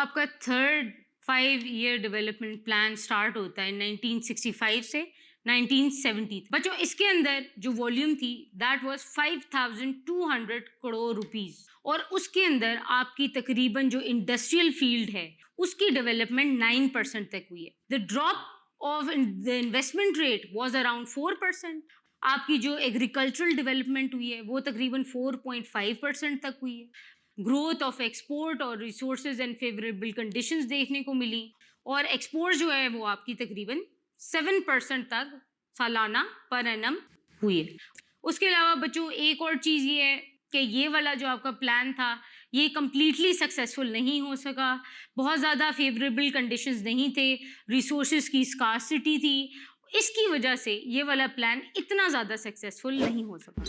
आपका third 5 year development plan start होता है 1965 से 1970 तक। बच्चों इसके अंदर जो वॉल्यूम थी दैट वाज 5200 करोड़ रुपीस, और उसके अंदर आपकी तकरीबन जो इंडस्ट्रियल फील्ड है उसकी डेवलपमेंट 9% तक हुई है। The drop of the investment rate was around 4%। आपकी जो एग्रीकल्चरल डेवलपमेंट हुई है वो तकरीबन 4.5% तक हुई है। ग्रोथ ऑफ एक्सपोर्ट और रिसोर्सेज एंड फेवरेबल कंडीशंस देखने को मिली, और एक्सपोर्ट जो है वो आपकी तकरीबन 7% तक सालाना पर एनम हुई है। उसके अलावा बच्चों एक और चीज़ ये है कि ये वाला जो आपका प्लान था ये कम्प्लीटली सक्सेसफुल नहीं हो सका। बहुत ज़्यादा फेवरेबल कंडीशंस नहीं थे, रिसोर्सेज की स्कार्सिटी थी, इसकी वजह से ये वाला प्लान इतना ज़्यादा सक्सेसफुल नहीं हो सका।